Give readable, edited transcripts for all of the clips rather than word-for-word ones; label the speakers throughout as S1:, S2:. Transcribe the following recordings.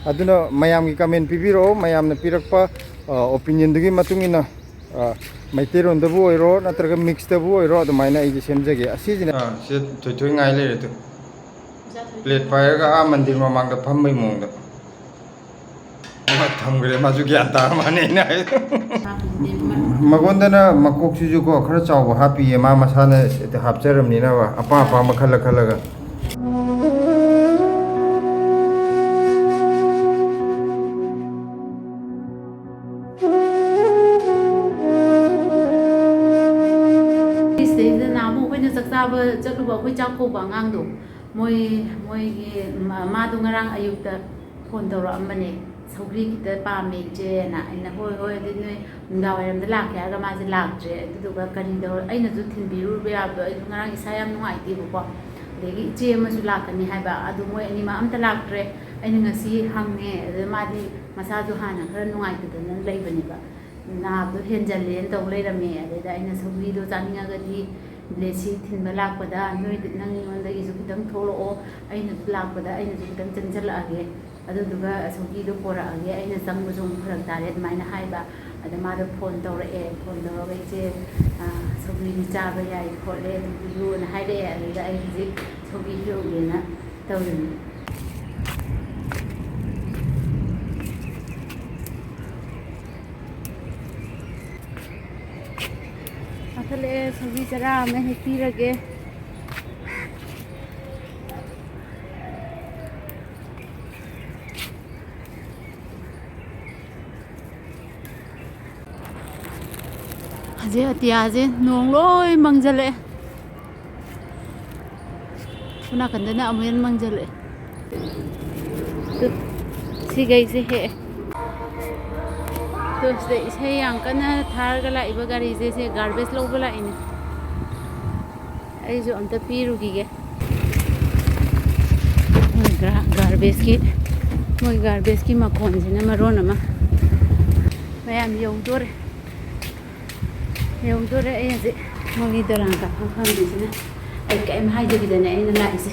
S1: aduna mayam ki comment pibiro mayam na pirakpa opinion dugi matungina maiteron dabu oiro natraga mix dabu oiro adumaina ai semjage asijina se thoi ngai le tu plate fire ga mandir mamang da phambai mong da thamgre maju gyan ta mane na magondana makok siju ko khara chawba hapi ma masana hapcharam ni na wa apa apa makhala khalaga
S2: Aku cakap bangang tu, moi madu ngarang ayuk ta phone tau ram bani, sauri kita pamik je na, ina hoi di ni ndawai ram dalak ya, agak masih lak je, itu tu kari dah, ina tu tin biru biar itu ngarang isayam nungai ti buka, lagi je masuk lak ni hai ba, adu moi ni ma am dalak je, ina ngasi hang ni, madi masa tu hana, kerana nungai tu dan lagi bani ba, na tu henjal len tau lagi ramai, ada ina sauri tu tani agak di Lesi tin balak pada noi nang ngon lagi su kitang tholo o aina balak pada aina su kitang chanchal age adu duga asogi do pora age aina sang bujung phrak tare maina haiba ada ma do phone tawra e phone do ga je sogi ni cha ba yai khole du na haide age ai ji sogi jo ge na tawri ले सभी जरा मैं P रगे अजे अतियाजे नोंग लोय मंगजले पुना कंदना amen मंगजले तो सी गई से है तो इसे yang kana thar gala iba gari se garbage lo bala ini ai jo amta piru gi ge garbage ki makon sina maron ama mayam yong dore ai je mogi doran ka kham di sina ai ka em hai je gi dana ai na lai se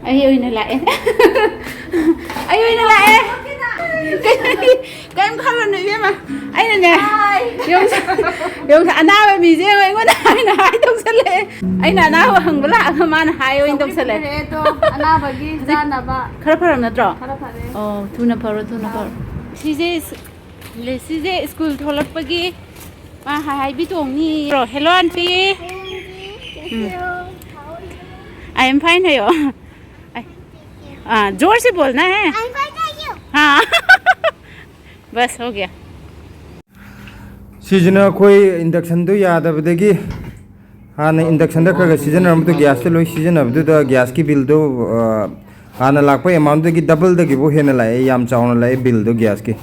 S2: ayo ini lah ayo ini lah cái em không làm gì mà anh này nè dùng anh nào bị gì anh có ai là hai đông sân lệ anh là nào hằng bữa lạ mà hai anh đông sân lệ
S3: anh nào bagi sana ba
S2: khá là na trọ thu na paro si je school tholak bagi mà hai bị tông ni rồi hello auntie I am fine है यो जोर से बोलना है हाँ बस हो गया
S1: सीजना कोई इंडक्शन तो याद अब देखी हाँ ना इंडक्शन तो कर सीजन हम तो गैस तो लोग सीजन अब तो गैस की बिल तो हाँ ना लाख पे अमाउंट तो की डबल तो की वो है ना लाए याम चावल लाए बिल तो गैस की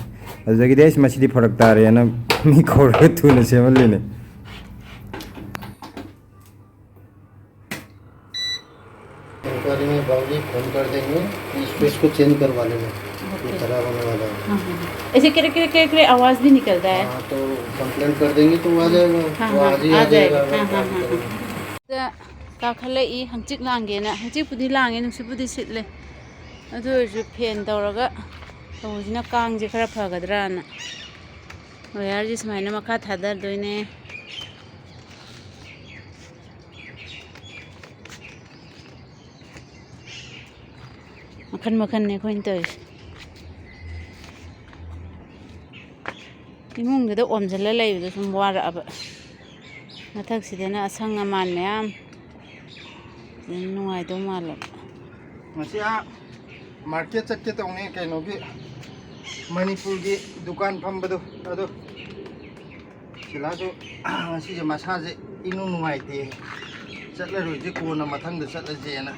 S1: ऐसे कि देश मछली फर्क तार है ना मी खोर के तू ने सेवन लेने
S4: बाबूजी फोन कर देंगे इसको चेंज करवा लेना खराब होने वाला है
S2: ऐसे करे आवाज भी निकलता है
S4: तो कंप्लेंट कर देंगे तो आ जाएगा आज ही आ जाएगा
S2: काखले ई हंचिक लांगे ना हंचिक पुदी लांगे नुसि पुदी सिटले अदु जो फेन तौरगा तौजिना कांग जे खरा फगदराना यार जी समाइना मखा थादर दोइने makan ne ko into imung da om jala lay do sum wara aba mathak sidena asang aman mayam nuai do mal
S1: masi a market chakke tong ne kai no gi manipur gi dukan phambadu ado sila jo masi je masa je inu nuai te chatla roi je ko na mathang da chatla je na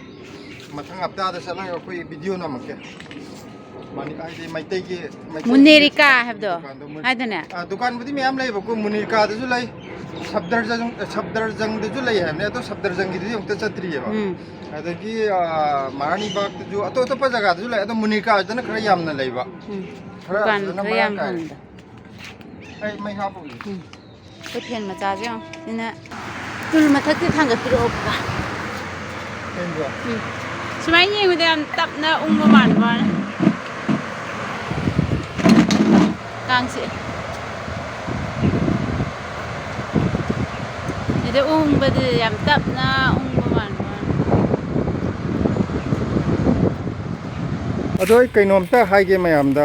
S1: mathang apta da chatla ko video na makke mani ai de mai te gi
S2: munirika habdo haidana
S1: dukan budi mayam lay ko munirika da ju lay sabdar jang da ju lay ha ne to sabdar jang gi di ta chatri ba adagi marani bag da ju ato pa jaga da ju lay ado munirika da na khara yam na lay ba
S2: dukan khara yam handa
S1: ai mai ha bu
S2: ꯑꯩꯈꯣꯏ ꯐꯦꯟ ꯃꯆꯥꯁꯦ ꯌꯦꯡꯉꯣ ꯁꯤꯅ tool ꯃꯊꯛꯇ ꯊꯥꯡꯒꯠꯄꯤꯔꯛꯑꯣꯕ ꯁꯨꯃꯥꯏꯅ ꯌꯦꯡꯕꯗ ꯌꯥꯝ ꯇꯞꯅ ꯎꯪꯕ ꯃꯥꯟꯕ ꯋꯥꯅꯤ ꯀꯥꯡꯁꯦ ꯁꯤꯗ ꯎꯪꯕꯗꯤ ꯌꯥꯝ ꯇꯞꯅ ꯎꯪꯕ ꯃꯥꯟꯕ ꯋꯥꯅꯤ
S1: ꯑꯗꯣ ꯑꯩ ꯀꯩꯅꯣꯝꯇ ꯍꯥꯏꯒꯦ ꯃꯌꯥꯝꯗ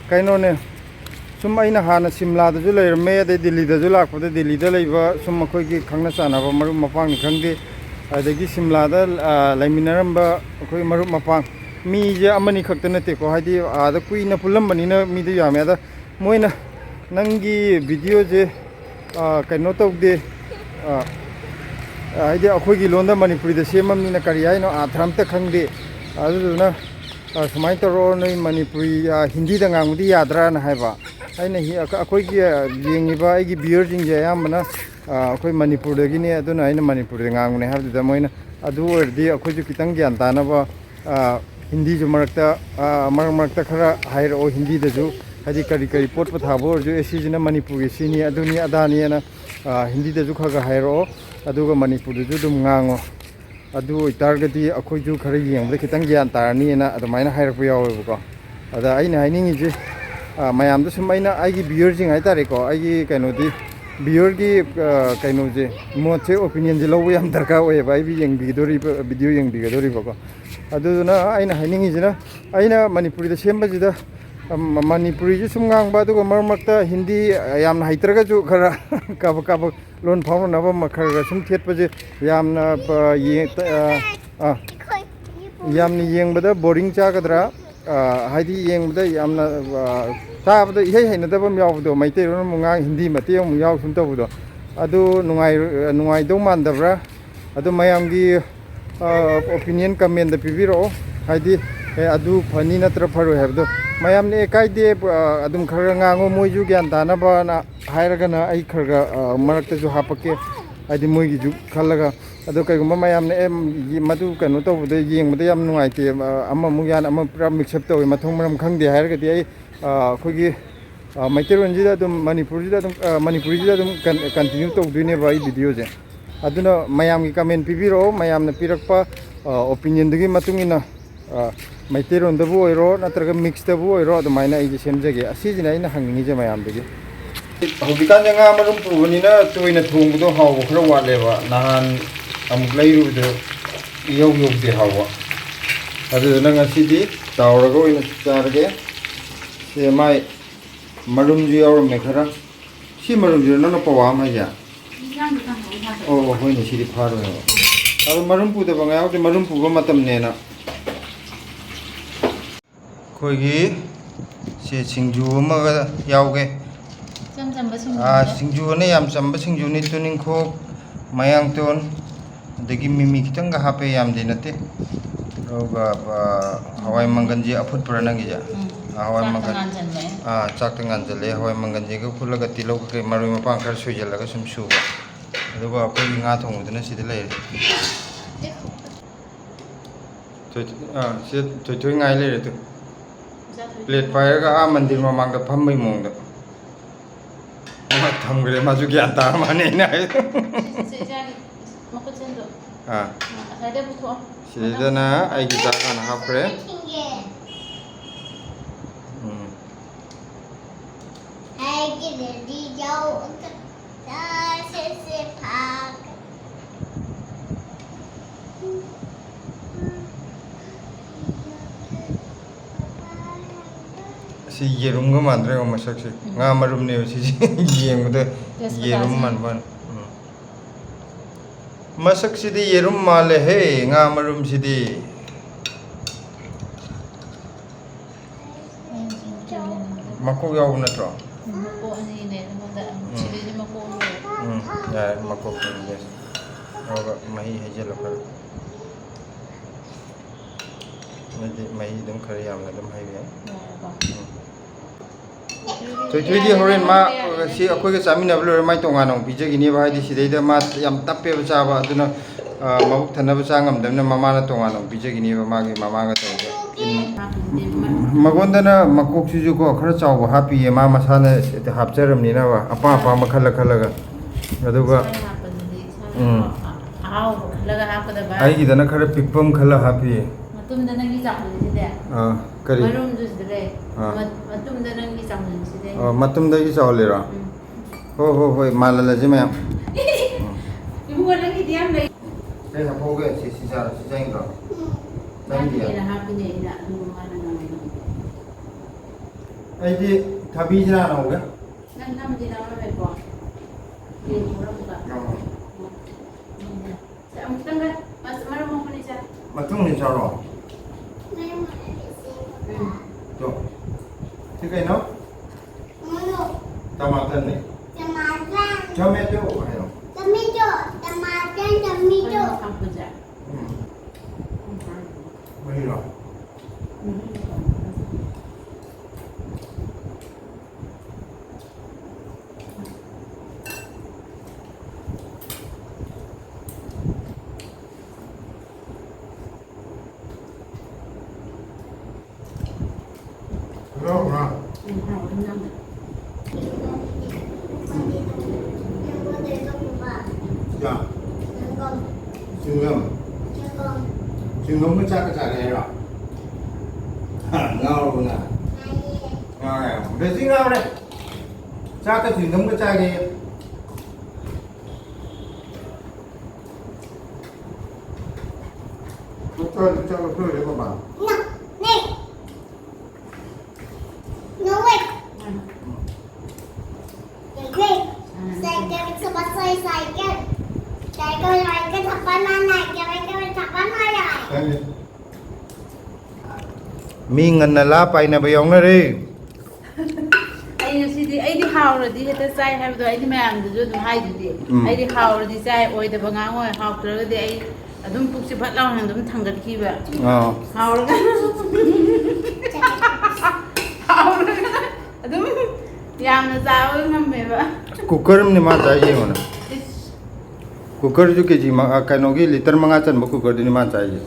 S1: ꯀꯩꯅꯣꯅꯦ ꯁꯨꯝ ꯑꯩꯅ ꯍꯥꯟꯅ ꯁꯤꯝꯂꯥꯗꯁꯨ ꯂꯩꯔꯝꯃꯦ ꯑꯗꯩ ꯗꯤꯜꯂꯤꯗꯁꯨ ꯂꯥꯛꯄꯗ ꯗꯤꯜꯂꯤꯗ ꯂꯩꯕ ꯁꯨꯝ ꯑꯩꯈꯣꯏꯒꯤ ꯈꯪꯅ ꯆꯥꯟꯅꯕ ꯃꯔꯨꯞ ꯃꯄꯥꯡꯅꯤ ꯈꯪꯗꯦ ꯑꯗꯒꯤ ꯁꯤꯝꯂꯥꯗ ꯂꯩꯃꯤꯟꯅꯔꯝꯕ ꯑꯩꯈꯣꯏ ꯃꯔꯨꯞ ꯃꯄꯥꯡ ꯃꯤꯁꯦ ꯑꯃꯅꯤ ꯈꯛꯇ ꯅꯠꯇꯦꯀꯣ ꯍꯥꯏꯗꯤ ꯑꯥꯗ ꯀꯨꯏꯅ ꯄꯨꯜꯂꯝꯕꯅꯤꯅ ꯃꯤꯗꯨ ꯌꯥꯝꯃꯦ ꯑꯗ ꯃꯣꯏꯅ ꯅꯪꯒꯤ ꯚꯤꯗꯤꯑꯣꯁꯦ ꯀꯩꯅꯣ ꯇꯧꯗꯦ ꯍꯥꯏꯗꯤ ꯑꯩꯈꯣꯏꯒꯤ ꯂꯣꯟꯗ ꯃꯅꯤꯄꯨꯔꯤꯗ ꯁꯦꯝꯃꯕꯅꯤꯅ ꯀꯔꯤ ꯍꯥꯏꯅꯣ ꯑꯥꯊ꯭ꯔ ꯑꯝꯇ ꯈꯪꯗꯦ ꯑꯗꯨꯗꯨꯅ ꯁꯨꯃꯥꯏꯅ ꯇꯧꯔꯣ ꯅꯣꯏ ꯃꯅꯤꯄꯨꯔꯤ ꯍꯤꯟꯗꯤꯗ ꯉꯥꯡꯕꯗꯤ ꯌꯥꯗ꯭ꯔꯥꯅ ꯍꯥꯏꯕ ꯑꯩꯅ ꯑꯩꯈꯣꯏꯒꯤ ꯌꯦꯡꯉꯤꯕ ꯑꯩꯒꯤ ꯚꯤꯌꯔꯁꯤꯡꯁꯦ ꯑꯌꯥꯝꯕꯅ ꯑꯩꯈꯣꯏ ꯃꯅꯤꯄꯨꯔꯗꯒꯤꯅꯦ ꯑꯗꯨꯅ ꯑꯩꯅ ꯃꯅꯤꯄꯨꯔꯗ ꯉꯥꯡꯕꯅꯦ ꯍꯥꯏꯕꯗꯨꯗ ꯃꯣꯏꯅ ꯑꯗꯨ ꯑꯣꯏꯔꯗꯤ ꯑꯩꯈꯣꯏꯁꯨ ꯈꯤꯇꯪ ꯒ꯭ꯌꯥꯟ ꯇꯥꯅꯕ ꯍꯤꯟꯗꯤꯁꯨ ꯃꯔꯛ मरक्ता खरा हाइरओ हिंदी दजु हाइदि करी करी पोट पथाबो ओरजु एसिजना मणिपुरी सिनी अदुनी अदानी ना हिंदी दजु खगा हाइरओ अदुगा मणिपुर दजु दुम ngango अदु इतारगदि अखोइजु खरा येंबदे खितंग ग्यान तारनी ना अदुमाइना हाइरपो यावेबको अदा आइना हाइनिंगिजि मयामदु सुम आइना आइगी व्यूअर्सिंग हाइतारेको आइगी कैनोदि व्यूअरगी कैनोजे मोचे ओपिनियन जे लौबो याम दरकार ओयबा आइबि येंबिगदोरि भिडियो येंबिगदोरिबको अदुना आइना हाइनिंगिजिना आइना मणिपुरी द सेमबजिदा मणिपुरी जो सुम nganba अदुगा मरमक्ता हिंदी यामना हाइतरगजु खरा काब काब लोन फाउननबा मखरगा सुम थेटपजे यामना यामनि येंबदा बोरिंग चागदरा हाइदि येंबदा यामना ताबदा इहे हैनदबम यावदो मैतेरोन मुंगा हिंदी मते मु याव सुम तबदो अदु नुंगाइ दो मानदब्रा अदु मयामगी ओपिनियन कमेंट द पिबिरो हाइदि अदु फनी नत्र फरो हैबदो मयामने काइदे अदुम खरगा ngango मोइजु ग्यान दानबा ना हाइरगना आई खरगा मरक्तजु हापके हाइदि मोइगी जु खलगा अदु कइगुम मयामने मदु कनो तबदे येंबदे याम नुंगाइते अमा मु यान अमा पुरा मिक्सअप तवे मथों मरम खंगदे हाइरगदि आई खोगी मैतेरोनजिदा दुम मणिपुरीजिदा दुम कंटिन्यू तौदुने बाई वीडियो जे अदुना मयामगी कमेंट पिबिरो मयामना पिरकपा ओपिनियन दगी मतुंगिना मैतेरोनदबु ओइरो नत्रगा मिक्सदबु ओइरो अदुमाइना आइजे सेमजगे असिजिना आइना हंगिनिजे मयामदगी हौबिकान जंगा मरुम पुबनिना तोइना थोंगदो हावबो खरा वाटलेबा नहान अमुक लैरुदो यौदे हावबा अदुना ngasiदी तावरगा ओइना चारगे से माइ मरुमजु यावरमे खरा सि मरुमजु नना पवा माइया ओ होइने सिदि फारो है अब मरुम पुदबा ngayaवदे मरुम पुबा मतमनेना खोगी से सिंजू अमगा यावगे सिंजू ने याम चंबा सिंजू नि तुनिंखो मयांगतोन दगी मिमी खितंगा हापे याम दे नते रोगा हवाई मंगन जी अफुट पुरनंगी जा हवाई मंगन चाक तंगानजले हवाई मंगन जी को खुलगा तिलो के मरुई मपांग खर सुइजलगा सुम सुबा अदुगा अखोई nga थोंगदना सिदे लै से थोय ngai ले रे तु प्लेट पायरगा आ मंदिर ममांगदा फम्मै मोंगदा थमगरे माजु ग्यान ता माने ना सिदना आइगी जाकान हाफ्रे
S3: आइगी रेडी जाओ से भाग
S1: सी येरुमगा मानद्रे मसक से nga marum ne si yengda yerum manban masak sidi yerum male he nga marum sidi mako yaw natro
S2: mako ani ne moda sidi mako
S1: ya mako yes oga mahi hejelo kar mahi dum khari yamna dum haibe थोइथोइदि होरेन मा सि अखोइगे चामिनाब लोर माइ तोंगा नों पिजगिनि बाहायदि सिदैदा मा याम तप्पे बचाबा अदुना मबुक थनब चांगमदमना ममाना तोंगा नों पिजगिनि मागे ममागा तोगा ꯃꯉꯣꯟꯗꯅ ꯃꯀꯣꯛꯁꯤꯁꯨꯀꯣ ꯈꯔ ꯆꯥꯎꯕ ꯍꯥꯞꯄꯤꯌꯦ ꯃꯥ ꯃꯁꯥꯅ ꯍꯥꯞꯆꯔꯝꯅꯤꯅꯕ ꯑꯄꯥꯝꯕ ꯈꯜꯂ ꯈꯜꯂꯒ ꯑꯗꯨꯒ
S2: ꯑꯍꯥꯎꯕ ꯈꯜꯂꯒ ꯍꯥꯞꯀꯗꯕ
S1: ꯑꯩꯒꯤꯗꯅ ꯈꯔ ꯄꯤꯛꯄ ꯑꯃ ꯈꯜꯂ ꯍꯥꯞꯄꯤꯌꯦ
S2: ꯃꯇꯨꯡꯗ ꯅꯪꯒꯤ ꯆꯥꯎꯍꯟꯁꯤꯗꯤ
S1: ꯀꯔꯤ
S2: ꯃꯔꯨꯝꯗꯨ ꯁꯤꯗ ꯂꯩ ꯃꯇꯨꯡꯗ ꯅꯪꯒꯤ ꯆꯥꯎꯍꯟꯁꯤꯗꯤ
S1: ꯃꯇꯨꯡꯗꯒꯤ ꯆꯥꯎꯍꯜꯂꯤꯔꯣ ꯍꯣꯏ ꯃꯥꯜꯍꯜꯂꯁꯤ ꯃꯌꯥꯝ
S2: 이모가 ꯅꯪꯒꯤꯗꯤ ꯌꯥꯝ ꯂꯩ
S1: ꯀꯩ ꯍꯥꯞꯍꯧꯒꯦ ꯁꯤ ꯆꯥꯏꯗ꯭ꯔꯣ
S2: ꯅꯪꯒꯤꯅ ꯍꯥꯞꯄꯤꯅꯦ ꯑꯩꯅ ꯑꯗꯨꯒ ꯃꯥꯅ ꯉꯝꯃꯤꯅꯦ
S1: ꯑꯩꯗꯤ ꯊꯕꯤꯁꯤꯅ ꯍꯧꯒꯦ
S2: ꯅꯪ ꯅꯝꯗꯤ ꯅꯝꯃꯔꯣꯏꯀꯣ ꯌꯦꯡꯉꯨꯔꯝꯒ ꯑꯃꯨꯛꯇꯪꯒ ꯃꯔꯨꯝ ꯑꯃꯅꯤ ꯆꯥ
S1: ꯃꯇꯨꯡꯅꯤ ꯆꯥꯔꯣ 또 이거요? टमाटर नहीं टमाटो है
S3: टमाटो
S1: वही लो 야, 지금 너무 작게 잘해라. 나오구나. 몇 시간 그래? 작게 지금 너무 작게. 작게 그래 봐봐. ꯃꯤ ꯉꯟꯅ ꯂꯥ ꯄꯥꯏꯅꯕ ꯌꯥꯎꯅꯔꯦ
S2: ꯑꯩ ꯉꯁꯤꯗꯤ ꯑꯩꯗꯤ ꯍꯥꯎꯔꯗꯤ ꯍꯦꯛꯇ ꯆꯥꯏ ꯍꯥꯏꯕꯗꯣ ꯑꯩꯗꯤ ꯃꯌꯥꯝꯗꯁꯨ ꯑꯗꯨꯝ ꯍꯥꯏꯗꯨꯗꯤ ꯑꯩꯗꯤ ꯍꯥꯎꯔꯗꯤ ꯆꯥꯏ ꯑꯣꯏꯗꯕ ꯉꯥꯡꯉꯣꯏ ꯍꯥꯎꯇ꯭ꯔꯒꯗꯤ ꯑꯩ ꯑꯗꯨꯝ ꯄꯨꯛꯁꯦ ꯐꯠ ꯂꯥꯎꯅ ꯑꯗꯨꯝ ꯊꯥꯡꯒꯠꯈꯤꯕ ꯍꯥꯎꯔꯒ ꯑꯗꯨꯝ ꯌꯥꯝꯅ ꯆꯥꯕ ꯉꯝꯃꯦꯕ
S1: कुकर में निमा चाहिए होना कुकर जो केजी कनोगी लीटर मंगा चन कुकर दिन निमा चाहिए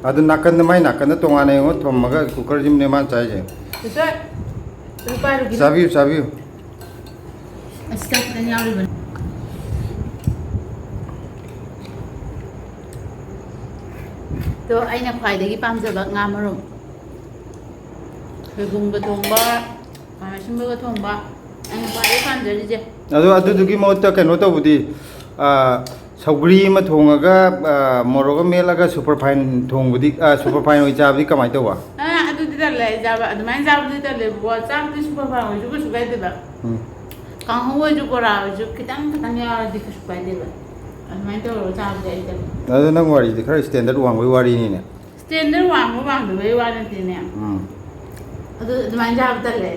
S1: अदु नाकन माई नाकन तोंगाने हो थोमगा कुकर जिम निमा चाहिए चाबियो
S2: तो अꯩꯅ ꯈ꯭ꯋꯥꯏꯗꯒꯤ ꯄꯥꯝꯖꯕ ꯉꯥ ꯃꯔꯨꯝ ꯁꯣꯏꯕꯨꯝꯒ ꯊꯣꯡꯕ ꯃꯥꯏꯁꯤꯡꯕꯒ ꯊꯣꯡꯕ ꯑꯩꯅ ꯈ꯭ꯋꯥꯏꯗꯒꯤ ꯄꯥꯝꯖꯔꯤꯁꯦ
S1: ꯑꯗꯨꯗꯨꯒꯤ ꯃꯍꯨꯠꯇ ꯀꯩꯅꯣ ꯇꯧꯕꯗꯤ ꯁꯧꯒ꯭ꯔꯤ ꯑꯃ ꯊꯣꯡꯉꯒ ꯃꯣꯔꯣꯛ ꯑꯃ ꯃꯦꯠꯂꯒ ꯁꯨꯄꯔ ꯐꯥꯏꯟ ꯊꯣꯡꯕꯗꯤ ꯁꯨꯄꯔ ꯐꯥꯏꯟ ꯑꯣꯏ ꯆꯥꯕꯗꯤ ꯀꯃꯥꯏꯅ ꯇꯧꯕ
S2: ꯑꯗꯨꯗꯤ ꯇꯜꯂꯦ ꯑꯩ ꯆꯥꯕ ꯑꯗꯨꯃꯥꯏꯅ ꯆꯥꯕꯗꯤ ꯇꯜꯂꯦꯕꯀꯣ ꯆꯥꯕꯗꯤ ꯁꯨꯄꯔ ꯐꯥꯏꯟ ꯑꯣꯏꯁꯨ ꯀꯩꯁꯨ ꯀꯥꯏꯗꯦꯕ ꯀꯥꯡꯍꯧ ꯑꯣꯏꯁꯨ ꯕꯣꯔꯥ ꯑꯣꯏꯁꯨ ꯈꯤꯇꯪ ꯈꯤꯇꯪ ꯌꯥꯎꯔꯗꯤ ꯀꯩꯁꯨ ꯀꯥꯏꯗꯦꯕ ꯑꯗꯨꯃꯥꯏꯅ ꯇꯧꯔꯒ ꯆꯥꯕꯗꯤ ꯑꯩ ꯇꯜꯂꯦ
S1: ꯑꯗꯨ ꯅꯪ ꯋꯥꯔꯤꯗꯤ ꯈꯔ ꯁ꯭ꯇꯦꯟꯗꯔꯠ ꯋꯥꯡꯕꯒꯤ ꯋꯥꯔꯤꯅꯤꯅꯦ
S2: ꯁ꯭ꯇꯦꯟꯗꯔꯠ ꯋꯥꯡꯕ ꯋꯥꯡꯗꯕꯒꯤ ꯋꯥ ꯅꯠꯇꯦꯅꯦ ꯑꯗꯨ ꯑꯗꯨꯃꯥꯏꯅ ꯆꯥꯕ ꯇꯜꯂꯦ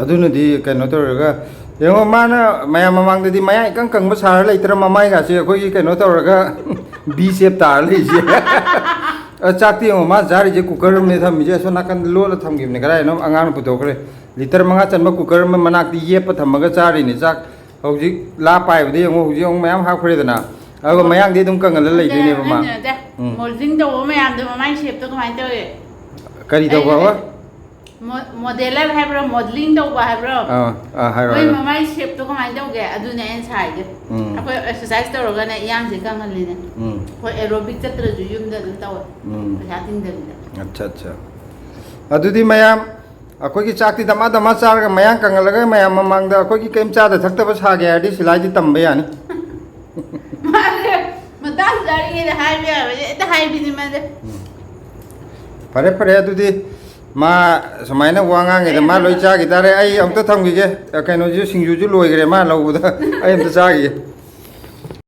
S1: ꯑꯗꯨꯅꯗꯤ ꯀꯩꯅꯣ ꯇꯧꯔꯒ ꯌꯦꯡꯉꯣ ꯃꯥꯅ ꯃꯌꯥꯝ ꯃꯃꯥꯡꯗꯗꯤ ꯃꯌꯥ ꯏꯀꯪ ꯀꯪꯕ ꯁꯥꯔ ꯂꯩꯇ꯭ꯔ ꯃꯃꯥꯏꯒꯥꯁꯦ ꯑꯩꯈꯣꯏꯒꯤ ꯀꯩꯅꯣ ꯇꯧꯔꯒ ꯕꯤ ꯁꯦꯞ ꯇꯥꯔ ꯂꯩꯁꯦ ꯆꯥꯛꯇꯤ ꯌꯦꯡꯉꯣ ꯃꯥ ꯆꯥꯔꯤꯁꯦ ꯀꯨꯀꯔ ꯑꯃꯅꯦ ꯊꯝꯃꯤꯁꯦ ꯑꯁꯣꯝ ꯅꯥꯀꯟꯗ ꯂꯣꯜꯂ ꯊꯝꯈꯤꯕꯅꯦ ꯀꯗꯥꯏꯅꯣ ꯑꯉꯥꯡꯅ ꯄꯨꯊꯣꯛꯈ꯭ꯔꯦ ꯂꯤꯇꯔ 5 ꯆꯟꯕ ꯀꯨꯀꯔ ꯑꯃ ꯃꯅꯥꯛꯇ ꯌꯦꯞꯄ ꯊꯝꯃꯒ ꯆꯥꯔꯤꯅꯦ ꯆꯥꯛ ꯍꯧꯖꯤꯛ ꯂꯥ ꯄꯥꯏꯕꯗ ꯌꯦꯡꯉꯣ ꯍꯧꯖꯤꯛ ꯑꯃꯨꯛ ꯃꯌꯥꯝ ꯍꯥꯞꯈ꯭ꯔꯦꯗꯅ ꯑꯗꯨꯒ ꯃꯌꯥꯡꯗꯤ ꯑꯗꯨꯝ ꯀꯪꯍꯜꯂ ꯂꯩꯗꯣꯏꯅꯦꯕ ꯃꯥ
S2: ꯃꯣꯜꯗꯤꯡ ꯇꯧꯕ ꯃꯌꯥꯝꯗꯣ ꯃꯃꯥꯏ ꯁꯦꯞꯇꯣ ꯀꯃꯥꯏꯅ ꯇꯧꯋꯦ
S1: ꯀꯔꯤ ꯇꯧꯕ
S2: ꯃꯣꯗꯦꯂꯔ ꯍꯥꯏꯕ꯭ꯔꯣ ꯃꯣꯗꯦꯂꯤꯡ ꯇꯧꯕ ꯍꯥꯏꯕ꯭ꯔꯣ
S1: ꯍꯥꯏꯔꯣ
S2: ꯃꯣꯏ ꯃꯃꯥꯏ ꯁꯦꯞꯇꯣ ꯀꯃꯥꯏꯅ ꯇꯧꯒꯦ ꯑꯗꯨꯅꯦ ꯑꯩꯅ ꯁꯥꯏꯁꯦ ꯑꯩꯈꯣꯏ ꯑꯦꯛꯁꯔꯁꯥꯏꯁ ꯇꯧꯔꯒꯅꯦ ꯏꯌꯥꯡꯁꯦ ꯀꯪꯍꯜꯂꯤꯅꯦ ꯍꯣꯏ ꯑꯦꯔꯣꯕꯤꯛ ꯆꯠꯇ꯭ꯔꯁꯨ ꯌꯨꯝꯗ ꯑꯗꯨꯝ ꯇꯧꯋꯦ ꯄꯩꯁꯥ ꯇꯤꯡꯗꯕꯤꯗ
S1: ꯑꯠꯆꯥ ꯑꯗꯨꯗꯤ ꯃꯌꯥꯝ ꯑꯩꯈꯣꯏꯒꯤ ꯆꯥꯛꯇꯤ ꯗꯃꯥ ꯗꯃꯥ ꯆꯥꯔꯒ ꯃꯌꯥꯡ ꯀꯪꯍꯜꯂꯒ ꯃꯌꯥꯝ ꯃꯃꯥꯡꯗ ꯑꯩꯈꯣꯏꯒꯤ ꯀꯩꯝ ꯆꯥꯗ ꯊꯛꯇꯕ ꯁꯥꯒꯦ ꯍꯥꯏꯔꯗꯤ ꯁꯤꯂꯥꯏꯗꯤ ꯇꯝꯕ ꯌꯥꯅꯤ
S2: ꯃꯥꯁꯦ ꯃꯇꯥꯡ ꯆꯥꯔꯤꯉꯩꯗ ꯍꯥꯏꯕ ꯌꯥꯕꯁꯦ ꯍꯦꯛꯇ ꯍꯥꯏꯕꯤꯅꯤ ꯃꯥꯁꯦ
S1: ꯐꯔꯦ ꯑꯗꯨꯗꯤ ꯃꯥ ꯁꯨꯃꯥꯏꯅ ꯋꯥ ꯉꯥꯡꯉꯩꯗ ꯃꯥ ꯂꯣꯏ ꯆꯥꯈꯤ ꯇꯥꯔꯦ ꯑꯩ ꯑꯝꯇ ꯊꯝꯈꯤꯒꯦ ꯀꯩꯅꯣꯁꯨ ꯁꯤꯡꯖꯨꯁꯨ ꯂꯣꯏꯈ꯭ꯔꯦ ꯃꯥ ꯂꯧꯕꯗ ꯑꯩ ꯑꯝꯇ ꯆꯥꯈꯤꯒꯦ